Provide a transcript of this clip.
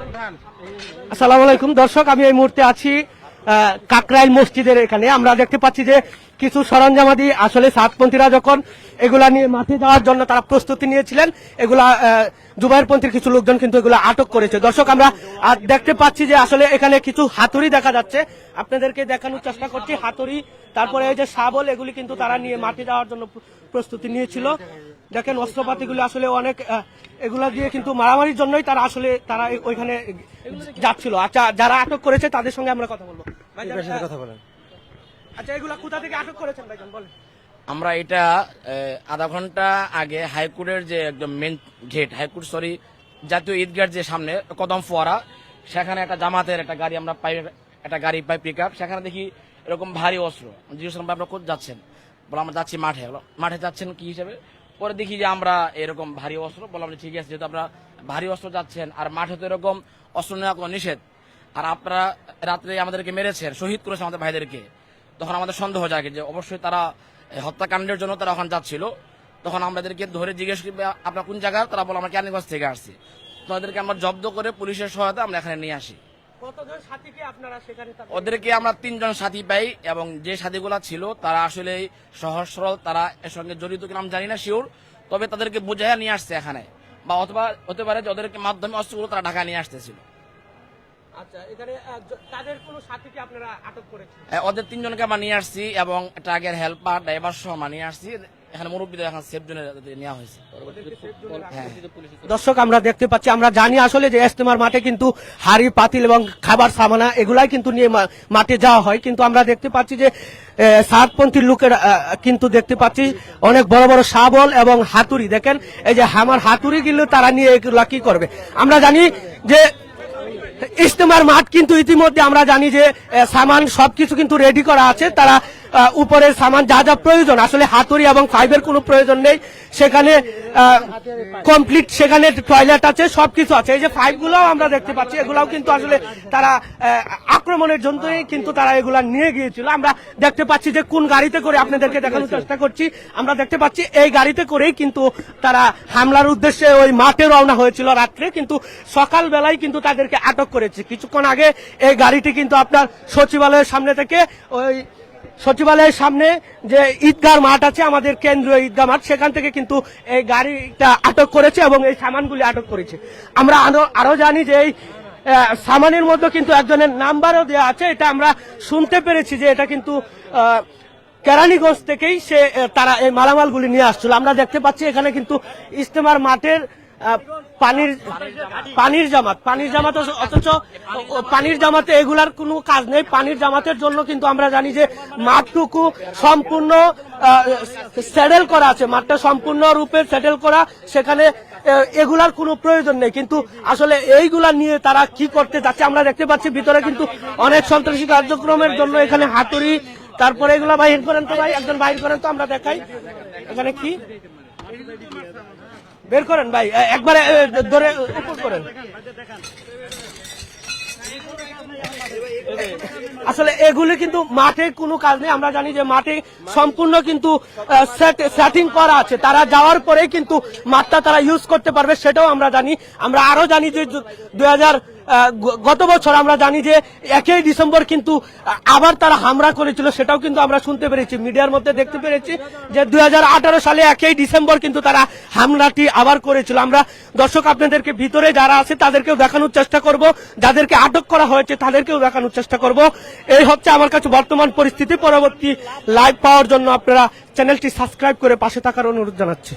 আসসালামু আলাইকুম দর্শক, আমি এই মুহূর্তে আছি কাকরাইল মসজিদের এখানে। আমরা দেখতে পাচ্ছি যে কিছু সরঞ্জামাদি আসলে সাতপন্থীরা যখন এগুলা নিয়ে মাঠে যাওয়ার জন্য তারা প্রস্তুতি নিয়েছিলেন, এগুলা জুবাইরপন্থীর কিছু লোকজন কিন্তু এগুলা আটক করেছে। দর্শক, আমরা দেখতে পাচ্ছি যে আসলে এখানে কিছু হাতুড়ি দেখা যাচ্ছে, আপনাদেরকে দেখানোর চেষ্টা করছি। হাতুড়ি, তারপরে এই যে শাবল, এগুলি কিন্তু তারা নিয়ে মাঠে যাওয়ার জন্য প্রস্তুতি নিয়েছিল। দেখেন অস্ত্রপাতিগুলি আসলে অনেক, এগুলা দিয়ে কিন্তু মারামারির জন্যই তারা আসলে তারা ওইখানে যাচ্ছিল। আচ্ছা, যারা আটক করেছে তাদের সঙ্গে আমরা কথা বলবো। কথা বলেন। আচ্ছা, এগুলা কোথা থেকে আটক করেছেন ভাইজান বলেন? আমরা এটা আধা ঘন্টা আগে হাইকোর্টের যে একদম মেন গেট, হাইকোর্ট সরি জাতীয় ঈদগার যে সামনে কদম ফোয়ারা, সেখানে একটা জামাতের একটা গাড়ি আমরা পাই, একটা গাড়ি পাই পিক আপ। সেখানে দেখি এরকম ভারী অস্ত্র। জিজ্ঞেস করলাম আপনারা কোথায় যাচ্ছেন? বলে আমরা যাচ্ছি মাঠে। মাঠে যাচ্ছেন কি হিসেবে? পরে দেখি যে আমরা এরকম ভারী অস্ত্র। বললাম ঠিক আছে, যেহেতু আপনারা ভারী অস্ত্র যাচ্ছেন আর মাঠে তো এরকম অস্ত্র নেওয়া কোনো নিষেধ, আর আপনারা রাত্রে আমাদেরকে মেরেছেন, শহীদ করেছেন আমাদের ভাইদেরকে, তখন আমাদের সন্দেহ জাগে যে অবশ্যই তারা হত্যাকাণ্ডের জন্য তারা ওখানে যাচ্ছিল। তখন আমাদেরকে ধরে জিজ্ঞেস করি আপনার কোন জায়গা? তারা বলে আমরা ক্যানিগঞ্জ থেকে আসছি। তাদেরকে আমরা জব্দ করে পুলিশের সহায়তা আমরা এখানে নিয়ে আসি। ওদেরকে আমরা 3 জন সাথী পাই, এবং যে সাথীগুলা ছিল তারা আসলে সহজ সরল, তারা এর সঙ্গে জড়িত কিনা আমি জানি না শিওর, তবে তাদেরকে বুঝাইয়া নিয়ে আসছে এখানে, বা অথবা হতে পারে যে ওদেরকে মাধ্যমে অস্ত্রগুলো তারা ঢাকা নিয়ে আসতেছিল। আচ্ছা, এখানে তাদের কোনো সাথীকে আপনারা আটক করেছেন? ওদের 3 জনকে আমরা নিয়ে আসছি, এবং ট্রাকের হেল্পার ড্রাইভার সহ আমরা নিয়ে আসছি। এখানে মুরব্বীদের এখন সেফ জোনে নেওয়া হয়েছে। দর্শক, আমরা দেখতে পাচ্ছি, আমরা জানি আসলে যে ইজতেমার মাঠে কিন্তু হাড়ি পাতিল এবং খাবার সামানা এগুলাই কিন্তু নিয়ে মাঠে যাওয়া হয়, কিন্তু আমরা দেখতে পাচ্ছি যে সাতপন্থীর লোকের কিন্তু দেখতে পাচ্ছি অনেক বড় বড় শাবল এবং হাতুড়ি। দেখেন এই যে হামার হাতুড়ি গুলো তারা নিয়ে এগুলা কি করবে? আমরা জানি যে ইজতেমার মাঠ কিন্তু ইতিমধ্যে আমরা জানি যে সামান সবকিছু কিন্তু রেডি করা আছে। তারা উপরের সামান যা যা প্রয়োজন, আসলে হাতুড়ি এবং ফাইবের কোনো প্রয়োজন নেই, সেখানে কমপ্লিট, সেখানে টয়লেট আছে, সবকিছু আছে। এই যে ফাইভগুলো আমরা দেখতে পাচ্ছি, এগুলাও কিন্তু আসলে তারা আক্রমণের জন্যই কিন্তু তারা এগুলা নিয়ে গিয়েছিল। আমরা দেখতে পাচ্ছি যে কোন গাড়িতে করে, আপনাদেরকে দেখানোর চেষ্টা করছি। আমরা দেখতে পাচ্ছি এই গাড়িতে করেই কিন্তু তারা হামলার উদ্দেশ্যে ওই মাঠে রওনা হয়েছিল রাত্রে, কিন্তু সকালবেলায় কিন্তু তাদেরকে আটক করেছে। কিছুক্ষণ আগে এই গাড়িটি কিন্তু আপনার সচিবালয়ের সামনে থেকে, ওই সচিবালয়ের সামনে যে ঈদগাহ মাঠ আছে, আমাদের কেন্দ্রীয় ঈদগাহ মাঠ, সেখান থেকে কিন্তু এই গাড়িটা আটক করেছে এবং এই সামানগুলি আটক করেছে। আমরা আরো জানি যে এই সামানের মধ্যে কিন্তু একজনের নাম্বারও দেওয়া আছে। এটা আমরা শুনতে পেরেছি যে এটা কিন্তু কেরানীগঞ্জ থেকেই তারা এই মালামালগুলি নিয়ে আসছিল। আমরা দেখতে পাচ্ছি এখানে কিন্তু ইজতেমার মাঠের পানির জামাত, অথচ পানির জামাতে এগুলার কোনো কাজ নেই। পানির জামাতের জন্য কিন্তু আমরা জানি যে মাঠটুকু সম্পূর্ণ সেটেল করা আছে, মাঠটা সম্পূর্ণ রূপে সেটেল করা, সেখানে এগুলার কোনো প্রয়োজন নেই। কিন্তু আসলে এইগুলা নিয়ে তারা কি করতে যাচ্ছে? আমরা দেখতে পাচ্ছি ভিতরে কিন্তু অনেক সন্ত্রাসী কার্যক্রমের জন্য এখানে হাতুড়ি, তারপরে এগুলা বাহির করেন তো ভাই, একজন বাহির করেন তো, আমরা দেখাই এখানে কি বের করেন ভাই, একবারে ধরে উপর করেন। আসলে এগুলি কিন্তু মাঠে কোনো কাজ নেই। আমরা জানি যে মাঠে সম্পূর্ণ কিন্তু সেটিং করা আছে, তারা যাওয়ার পরে কিন্তু মাঠটা তারা ইউজ করতে পারবে, সেটাও আমরা জানি। আমরা আরো জানি যে গত বছর আমরা জানি যে 1 ডিসেম্বর কিন্তু আবার তারা হামলা করেছিল, সেটাও কিন্তু আমরা শুনতে পেরেছি, মিডিয়ার মধ্যে দেখতে পেরেছি যে 2018 সালে 1 ডিসেম্বর কিন্তু তারা হামলাটি আবার করেছিল। আমরা দর্শক আপনাদেরকে ভিতরে যারা আছে তাদেরকেও দেখানোর চেষ্টা করব, যাদেরকে আটক করা হয়েছে তাদেরকেও দেখানোর চেষ্টা করব। এই হচ্ছে আমার কাছে বর্তমান পরিস্থিতি। পরবর্তী লাইভ পাওয়ার জন্য আপনারা চ্যানেলটি সাবস্ক্রাইব করে পাশে থাকার অনুরোধ জানাচ্ছি।